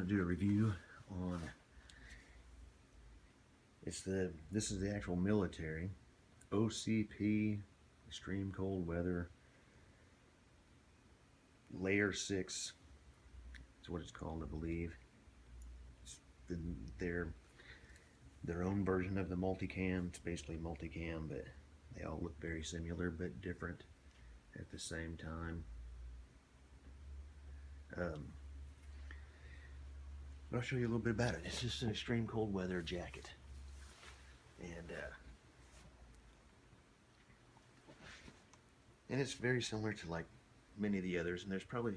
going to do a review on this is the actual military OCP extreme cold weather layer 6. That's what it's called, I believe. It's their own version of the Multicam. It's basically Multicam, but they all look very similar but different at the same time. But I'll show you a little bit about it. It's just an extreme cold weather jacket, and it's very similar to like many of the others. And there's probably,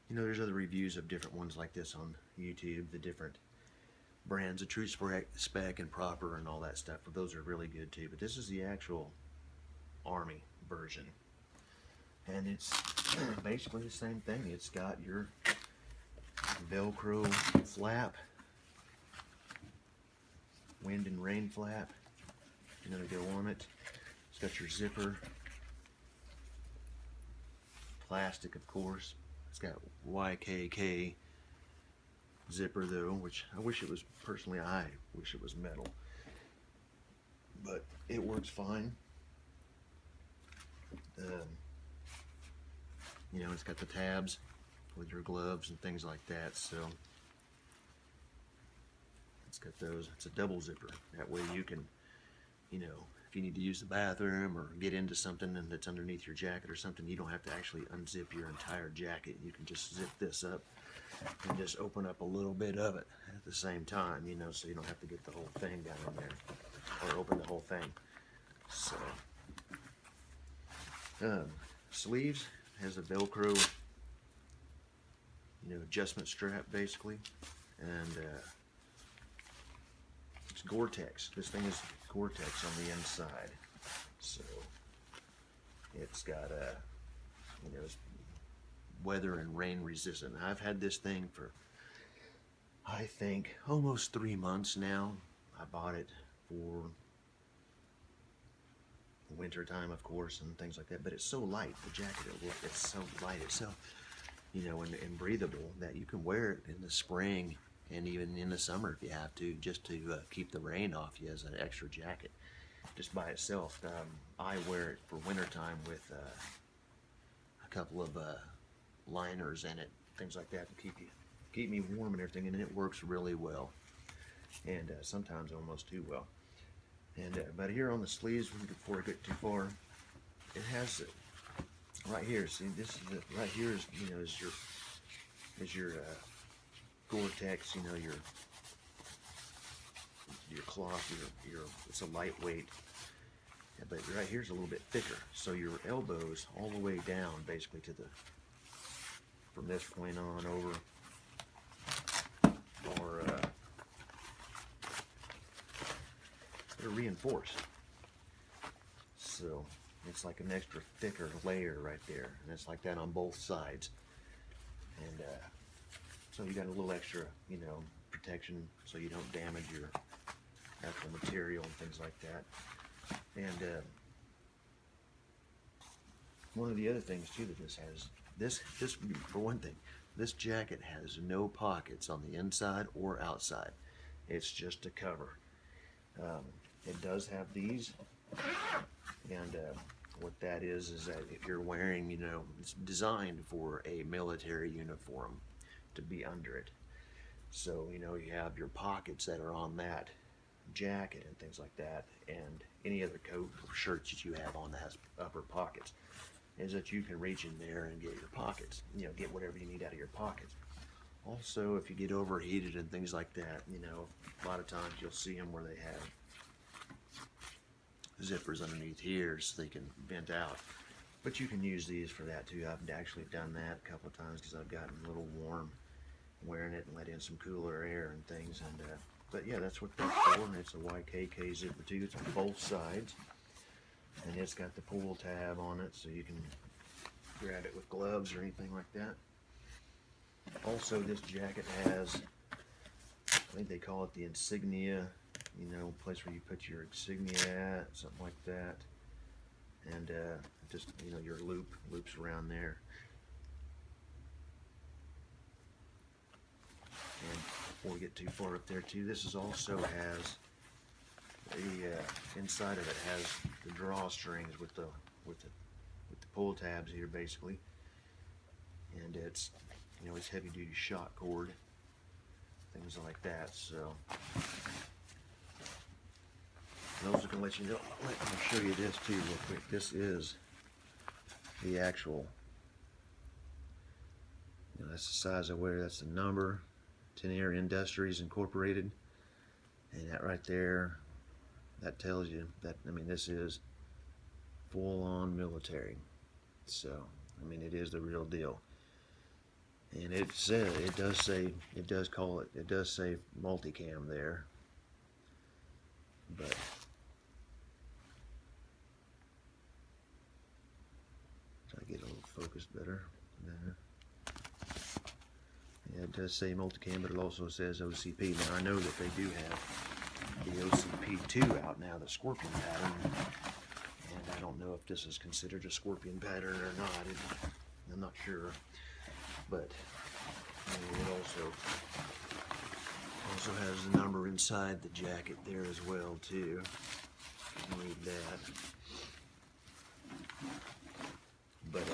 there's other reviews of different ones like this on YouTube. The different brands, the true spec and proper and all that stuff. But those are really good too. But this is the actual Army version, and it's basically the same thing. It's got your Velcro flap, wind and rain flap, to go on it. It's got your zipper, plastic of course. It's got YKK zipper though, which I wish it was, personally I wish it was metal, but it works fine. It's got the tabs with your gloves and things like that, so it's got those. It's a double zipper. That way you can, if you need to use the bathroom or get into something and that's underneath your jacket or something, you don't have to actually unzip your entire jacket. You can just zip this up and just open up a little bit of it at the same time, so you don't have to get the whole thing down in there or open the whole thing. So sleeves has a Velcro adjustment strap basically, and it's Goretex. This thing is Goretex on the inside, so it's got it's weather and rain resistant. I've had this thing for I think almost 3 months now. I bought it for winter time, of course, and things like that, but it's so light. The jacket, it's so light, it's so and breathable that you can wear it in the spring and even in the summer if you have to, just to keep the rain off you as an extra jacket just by itself. I wear it for winter time with a couple of liners in it, things like that, to keep me warm and everything, and it works really well, and sometimes almost too well. And but here on the sleeves, before I get too far, it has right here. See, this is right here is is your Goretex. Your cloth. It's a lightweight, but right here's a little bit thicker. So your elbows all the way down, basically from this point on over, they're reinforced. So it's like an extra thicker layer right there, and it's like that on both sides. And so you got a little extra, protection, so you don't damage your actual material and things like that. And one of the other things too that this has, this for one thing, this jacket has no pockets on the inside or outside. It's just a cover. It does have these, and what that is that if you're wearing, it's designed for a military uniform to be under it. So, you have your pockets that are on that jacket and things like that, and any other coat or shirts that you have on that has upper pockets, is that you can reach in there and get your pockets, get whatever you need out of your pockets. Also, if you get overheated and things like that, a lot of times you'll see them where they have zippers underneath here so they can vent out, but you can use these for that too. I've actually done that a couple of times because I've gotten a little warm wearing it and let in some cooler air and things. And but yeah, that's what that's for. And it's a YKK zipper too. It's on both sides, and it's got the pull tab on it, so you can grab it with gloves or anything like that. Also, this jacket has, I think they call it the insignia, place where you put your insignia at, something like that. And just, your loops around there. And before we get too far up there too, this is also has the inside of it has the drawstrings with the pull tabs here basically, and it's, you know, it's heavy duty shot cord, things like that. So I'm also gonna let you know. Let me show you this too real quick. This is the actual. You know, that's the size of where. That's the number. Tennier Industries Incorporated, and that right there, that tells you that, I mean, this is full-on military. So I mean, it is the real deal. And it says, it does say Multicam there, but try to get a little focused better there. Yeah, it does say Multicam, but it also says OCP. Now I know that they do have the OCP2 out now, the Scorpion pattern, and I don't know if this is considered a Scorpion pattern or not. I'm not sure, but it also has the number inside the jacket there as well too. You can read that. But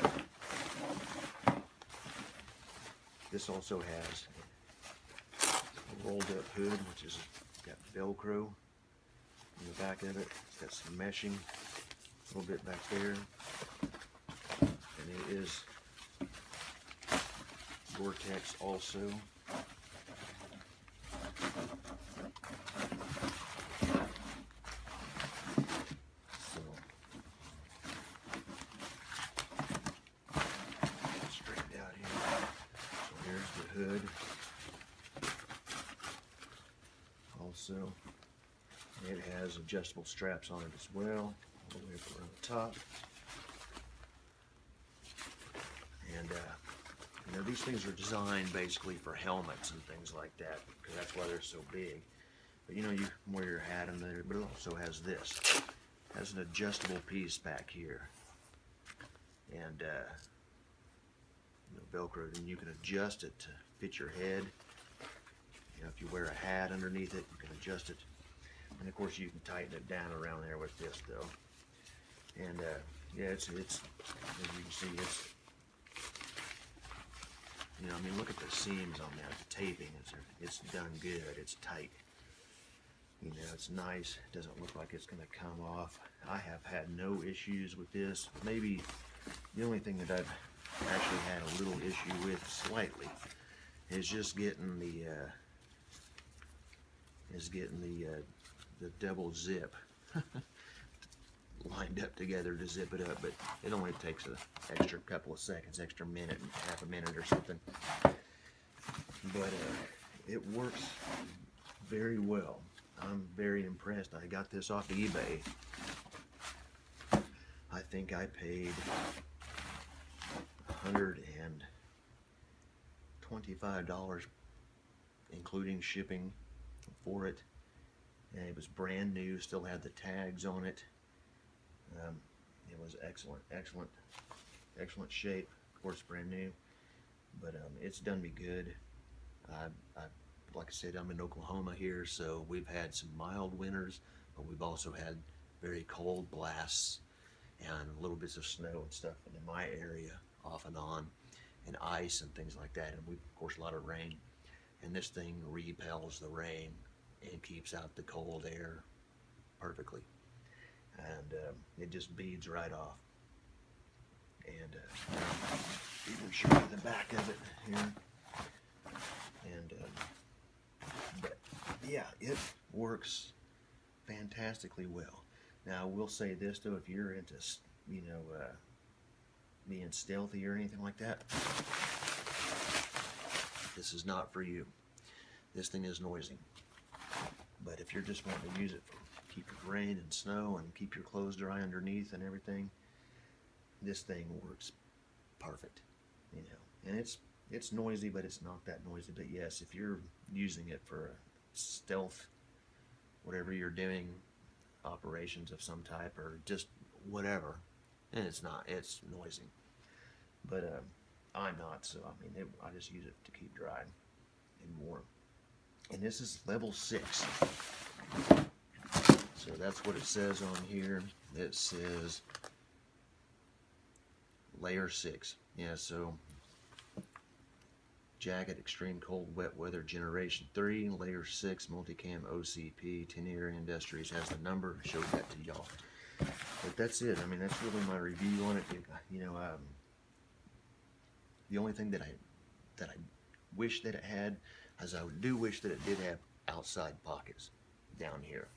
this also has a rolled up hood, which is got Velcro in the back of it. It's got some meshing a little bit back there, and it is Goretex also. So straightened out here. So here's the hood. Also, it has adjustable straps on it as well, all the way up around the top. And you know, these things are designed basically for helmets and things like that, because that's why they're so big. But you know, you can wear your hat in there, but it also has this. It has an adjustable piece back here, and you know, Velcro, and you can adjust it to fit your head. You know, if you wear a hat underneath it, you can adjust it, and of course you can tighten it down around there with this though. And yeah, it's as you can see, it's, you know, I mean, look at the seams on that. The taping it's done good. It's tight. You know, it's nice. It doesn't look like it's going to come off. I have had no issues with this. Maybe the only thing that I've actually had a little issue with slightly is just getting the double zip lined up together to zip it up, but it only takes an extra couple of seconds, extra minute, half a minute or something. But it works very well. I'm very impressed. I got this off of eBay. I think I paid $125, including shipping, for it, and it was brand new. Still had the tags on it. It was excellent shape. Of course, brand new, but it's done me good. Like I said, I'm in Oklahoma here, so we've had some mild winters, but we've also had very cold blasts and little bits of snow and stuff in my area off and on, and ice and things like that, and we've, of course, a lot of rain. And this thing repels the rain and keeps out the cold air perfectly. And it just beads right off. And even show you the back of it here. And but yeah, it works fantastically well. Now I will say this though, if you're into, you know, being stealthy or anything like that, this is not for you. This thing is noisy. But if you're just wanting to use it for keep your rain and snow and keep your clothes dry underneath and everything, this thing works perfect. You know, and it's noisy, but it's not that noisy. But yes, if you're using it for stealth, whatever you're doing, operations of some type or just whatever, and it's noisy. But I'm not, so I mean, I just use it to keep dry and warm. and this is level 6. So that's what it says on here. It says layer 6. Yeah, so jacket, extreme cold, wet weather, generation 3, layer 6, Multicam, OCP, Tennier Industries has the number. I showed that to y'all. But that's it. I mean, that's really my review on it. You know, the only thing that I wish that it had is I do wish that it did have outside pockets down here.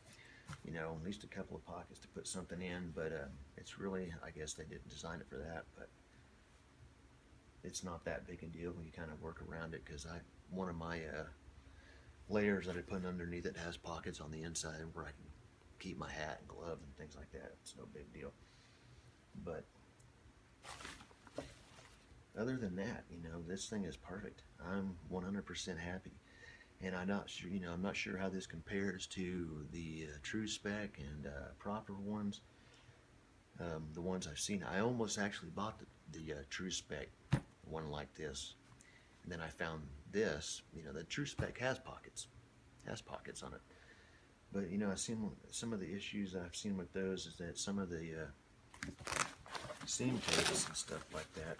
You know, at least a couple of pockets to put something in, but it's really, I guess they didn't design it for that, but it's not that big a deal. You kind of work around it, because one of my layers that I put underneath it has pockets on the inside where I can keep my hat and gloves and things like that. It's no big deal. But other than that, you know, this thing is perfect. I'm 100% happy. And I'm not sure, you know, I'm not sure how this compares to the true spec and proper ones. The ones I've seen, I almost actually bought the true spec one like this, and then I found this. You know, the true spec has pockets on it. But you know, I've seen some of the issues I've seen with those is that some of the seam tapes and stuff like that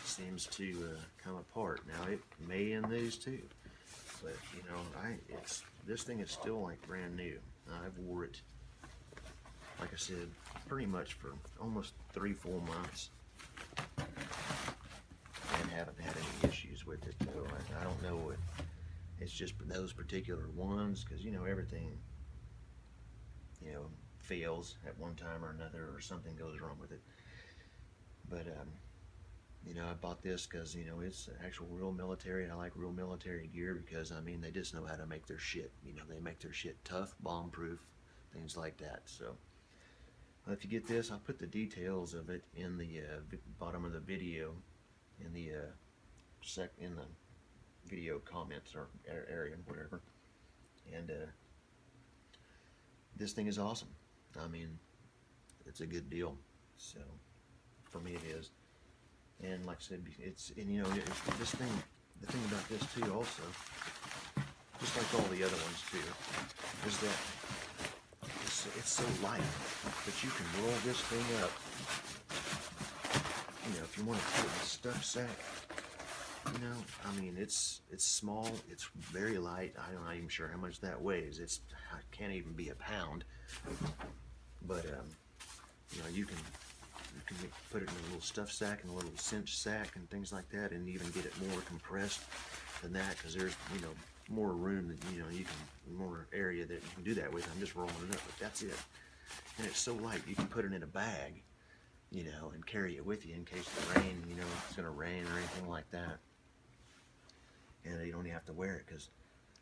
seems to come apart. Now it may in these too. But you know, this thing is still like brand new. I've wore it, like I said, pretty much for almost 3 full months, and haven't had any issues with it. So I don't know what. It's just those particular ones, because you know everything, you know, fails at one time or another, or something goes wrong with it. But you know, I bought this because, you know, it's actual real military, and I like real military gear because, I mean, they just know how to make their shit. You know, they make their shit tough, bomb-proof, things like that. So, if you get this, I'll put the details of it in the bottom of the video, in the video comments or area, whatever. And this thing is awesome. I mean, it's a good deal. So, for me, it is. And like I said, and you know, this thing, the thing about this too also, just like all the other ones too, is that it's so light that you can roll this thing up. You know, if you want to put it in a stuff sack, you know, I mean, it's small, it's very light. I'm not even sure how much that weighs. It can't even be a pound. But you know, you can put it in a little stuff sack and a little cinch sack and things like that, and even get it more compressed than that, because there's, you know, more room that, you know, you can, more area that you can do that with. I'm just rolling it up, but that's it. And it's so light, you can put it in a bag, you know, and carry it with you in case the rain, you know, if it's going to rain or anything like that. And you don't even have to wear it, because,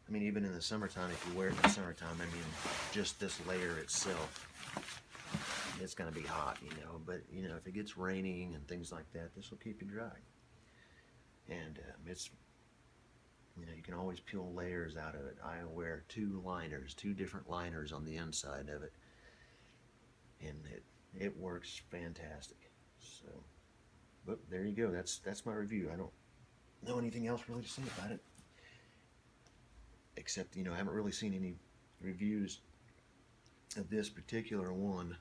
I mean, even in the summertime, if you wear it in the summertime, I mean, just this layer itself, it's going to be hot, you know, but, you know, if it gets raining and things like that, this will keep you dry. And it's, you know, you can always peel layers out of it. I wear 2 different liners on the inside of it, and it works fantastic. So, but there you go. That's my review. I don't know anything else really to say about it, except, you know, I haven't really seen any reviews of this particular one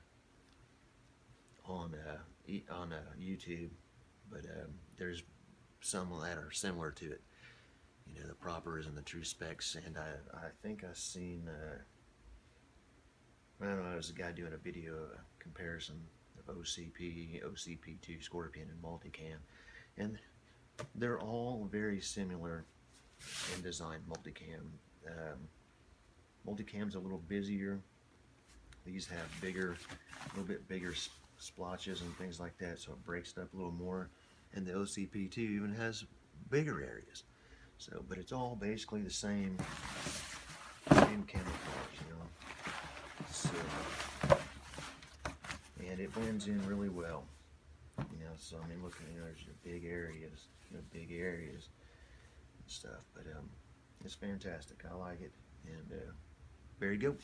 on YouTube, but there's some that are similar to it. You know, the propers and the true specs, and I think I've seen, I don't know, there's a guy doing a video comparison of OCP, OCP2, Scorpion, and Multicam, and they're all very similar in design. Multicam's a little busier. These have bigger, a little bit bigger splotches and things like that, so it breaks it up a little more. And the OCP2 even has bigger areas. So, but it's all basically the same chemicals, you know. So, and it blends in really well. You know, so I mean, look, you know, there's your big areas, and stuff. But it's fantastic. I like it, and there you go.